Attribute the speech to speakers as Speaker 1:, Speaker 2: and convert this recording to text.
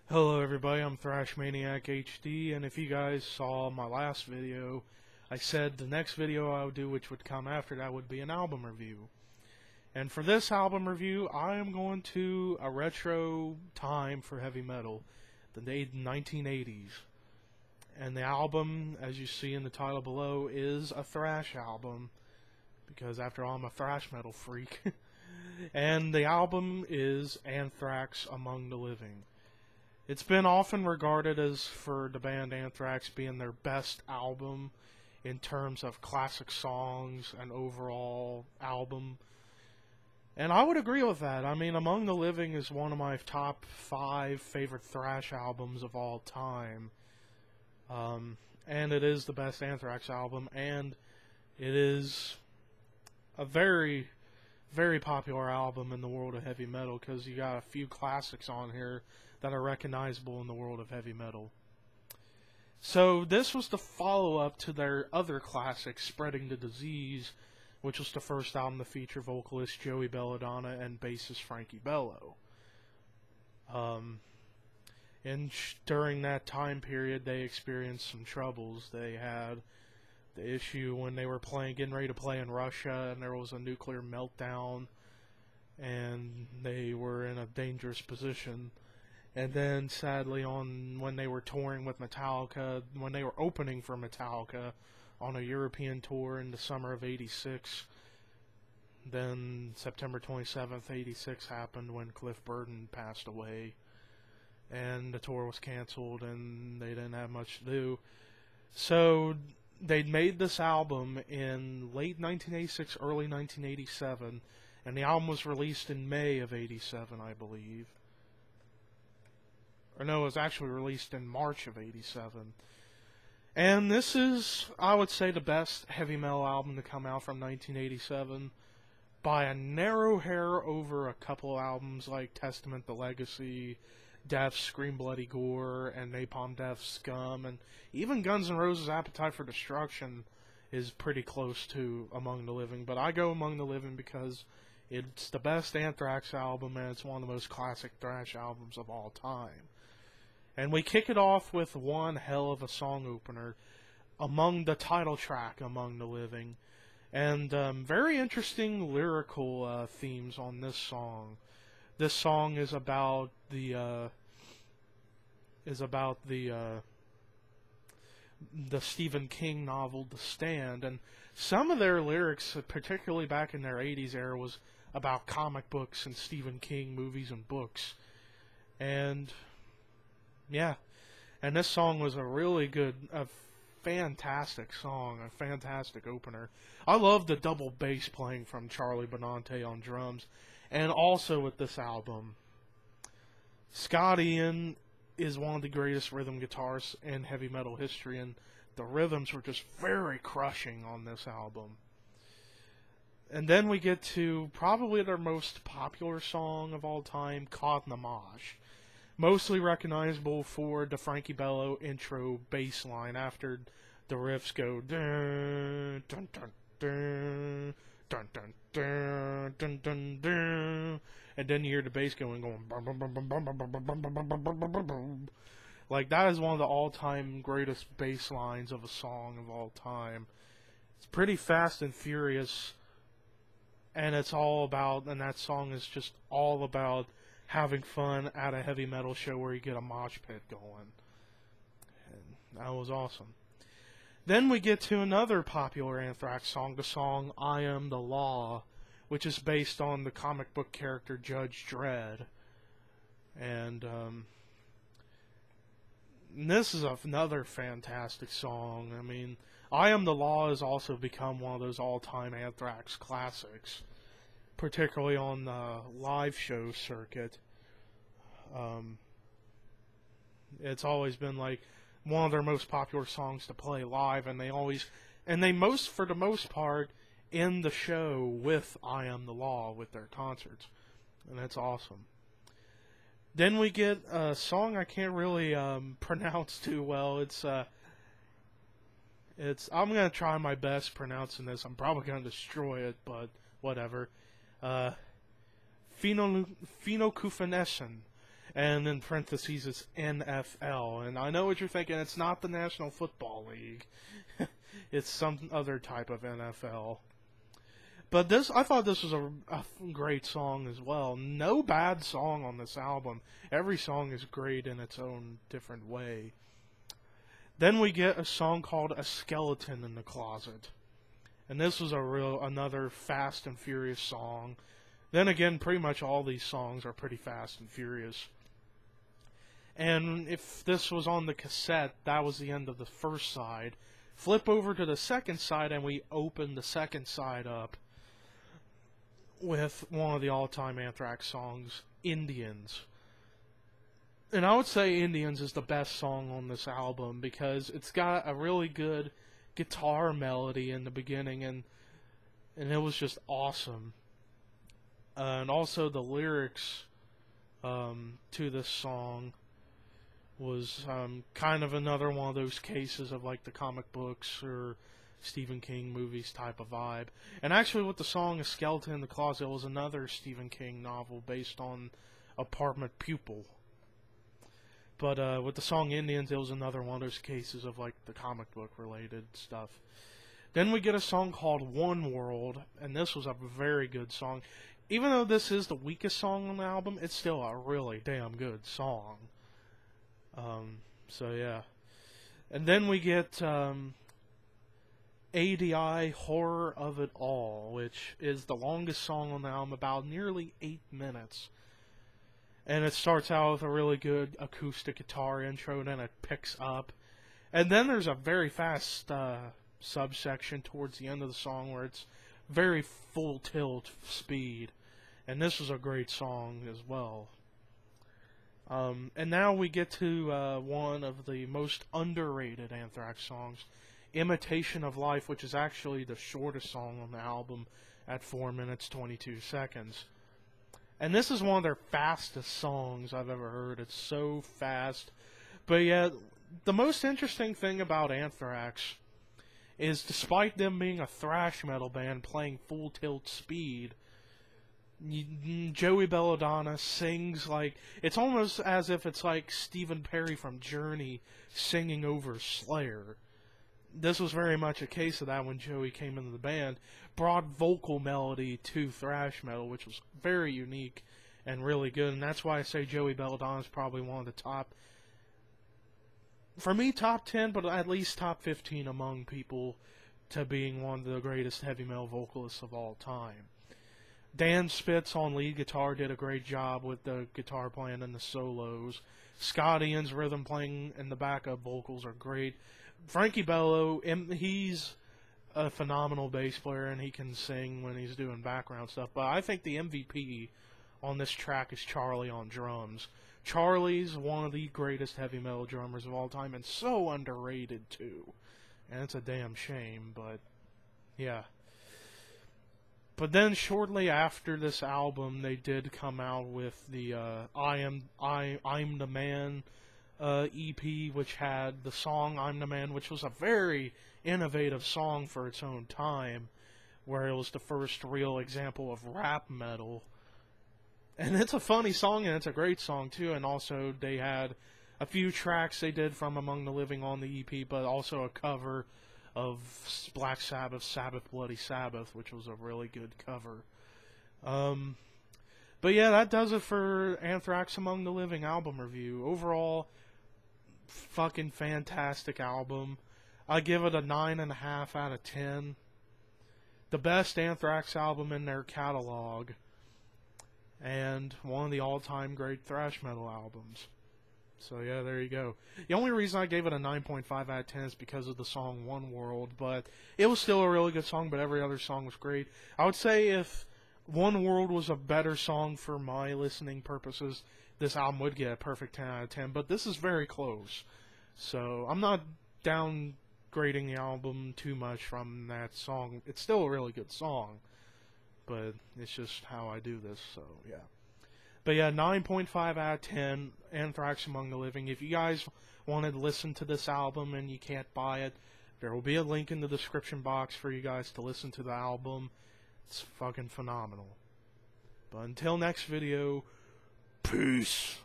Speaker 1: Hello everybody, I'm Thrash Maniac HD, and if you guys saw my last video, I said the next video I would do, which would come after that, would be an album review. And for this album review, I am going to a retro time for heavy metal, the 1980s. And the album, as you see in the title below, is a thrash album, because after all, I'm a thrash metal freak. And the album is Anthrax Among the Living. It's been often regarded as for the band Anthrax being their best album in terms of classic songs and overall album. And I would agree with that. I mean, Among the Living is one of my top 5 favorite thrash albums of all time. And it is the best Anthrax album, and it is a very, very popular album in the world of heavy metal because you got a few classics on here that are recognizable in the world of heavy metal. So this was the follow-up to their other classic, Spreading the Disease, which was the first album to feature vocalist Joey Belladonna and bassist Frankie Bello. During that time period, they experienced some troubles. They had the issue when they were getting ready to play in Russia, and there was a nuclear meltdown, and they were in a dangerous position. And then, sadly, when they were touring with Metallica, when they were opening for Metallica on a European tour in the summer of '86, then September 27th, '86 happened when Burton passed away, and the tour was canceled, and they didn't have much to do. So they'd made this album in late 1986, early 1987, and the album was released in May of '87, I believe. Or no, it was actually released in March of '87. And this is, I would say, the best heavy metal album to come out from 1987 by a narrow hair over a couple albums like Testament, The Legacy, Death, Scream Bloody Gore, and Napalm Death, Scum, and even Guns N' Roses' Appetite for Destruction is pretty close to Among the Living. But I go Among the Living because it's the best Anthrax album, and it's one of the most classic thrash albums of all time. And we kick it off with one hell of a song opener, among the title track, Among the Living. And very interesting lyrical themes on this song. This song is about the Stephen King novel The Stand, and some of their lyrics, particularly back in their 80s era, was about comic books and Stephen King movies and books. And yeah, and this song was a really good, a fantastic song, a fantastic opener. I love the double bass playing from Charlie Benante on drums, and also with this album, Scott Ian is one of the greatest rhythm guitarists in heavy metal history, and the rhythms were just very crushing on this album. And then we get to probably their most popular song of all time, Caught in the Mosh. Mostly recognizable for the Frankie Bello intro bass line after the riffs go dun dun dun dun dun dun dun dun dun dun, and then you hear the bass going bum bum bum bum bum bum bum bum bum bum bum bum. Like, that is one of the all-time greatest bass lines of a song of all time. It's pretty fast and furious, and it's all about, and that song is just all about having fun at a heavy metal show where you get a mosh pit going. And that was awesome. Then we get to another popular Anthrax song, the song I Am the Law, which is based on the comic book character Judge Dredd. And this is another fantastic song. I mean, I Am the Law has also become one of those all-time Anthrax classics, particularly on the live show circuit. It's always been like one of their most popular songs to play live, and for the most part, end the show with I Am the Law with their concerts, and that's awesome. Then we get a song I can't really pronounce too well. I'm gonna try my best pronouncing this. I'm probably gonna destroy it, but whatever. Phenocufenescen. and in parentheses it's NFL. And I know what you're thinking, it's not the National Football League. It's some other type of NFL. But I thought this was a great song as well. No bad song on this album. Every song is great in its own different way. Then we get a song called A Skeleton in the Closet. And this was another Fast and Furious song. Then again, pretty much all these songs are pretty fast and furious. And if this was on the cassette, that was the end of the first side. Flip over to the second side, and we open the second side up with one of the all-time Anthrax songs, Indians. And I would say Indians is the best song on this album because it's got a really good guitar melody in the beginning, and it was just awesome. And also the lyrics to this song was kind of another one of those cases of like the comic books or Stephen King movies type of vibe. And actually with the song A Skeleton in the Closet, was another Stephen King novel based on Apartment Pupil. But with the song Indians, it was another one of those cases of like the comic book related stuff. Then we get a song called One World, and this was a very good song. Even though this is the weakest song on the album, it's still a really damn good song. So yeah. And then we get ADI Horror of It All, which is the longest song on the album, about nearly 8 minutes. And it starts out with a really good acoustic guitar intro, and then it picks up. And then there's a very fast subsection towards the end of the song where it's very full tilt speed. And this was a great song as well. And now we get to one of the most underrated Anthrax songs, Imitation of Life, which is actually the shortest song on the album at 4 minutes 22 seconds. And this is one of their fastest songs I've ever heard. It's so fast. But yeah, the most interesting thing about Anthrax is despite them being a thrash metal band playing full tilt speed, Joey Belladonna sings like, it's almost as if it's like Stephen Perry from Journey singing over Slayer. This was very much a case of that when Joey came into the band. Brought vocal melody to thrash metal, which was very unique and really good. And that's why I say Joey Belladonna is probably one of the top, for me, top 10, but at least top 15 among people to being one of the greatest heavy metal vocalists of all time. Dan Spitz on lead guitar did a great job with the guitar playing and the solos. Scott Ian's rhythm playing and the backup vocals are great. Frankie Bello, he's a phenomenal bass player, and he can sing when he's doing background stuff. But I think the MVP on this track is Charlie on drums. Charlie's one of the greatest heavy metal drummers of all time, and so underrated too. And it's a damn shame, but yeah. But then shortly after this album, they did come out with the I'm the Man EP, which had the song I'm the Man, which was a very innovative song for its own time, where it was the first real example of rap metal. And it's a funny song, and it's a great song too. And also they had a few tracks they did from Among the Living on the EP, but also a cover of Black Sabbath's Sabbath Bloody Sabbath, which was a really good cover. But yeah, that does it for Anthrax Among the Living album review. Overall, fucking fantastic album. I give it a 9.5 out of 10. The best Anthrax album in their catalog, and one of the all-time great thrash metal albums. So yeah, there you go. The only reason I gave it a 9.5 out of 10 is because of the song One World, but it was still a really good song, but every other song was great. I would say if One World was a better song for my listening purposes, this album would get a perfect 10 out of 10, but this is very close. So I'm not downgrading the album too much from that song. It's still a really good song, but it's just how I do this, so yeah. But yeah, 9.5 out of 10, Anthrax Among the Living. If you guys wanted to listen to this album and you can't buy it, there will be a link in the description box for you guys to listen to the album. It's fucking phenomenal. But until next video, peace.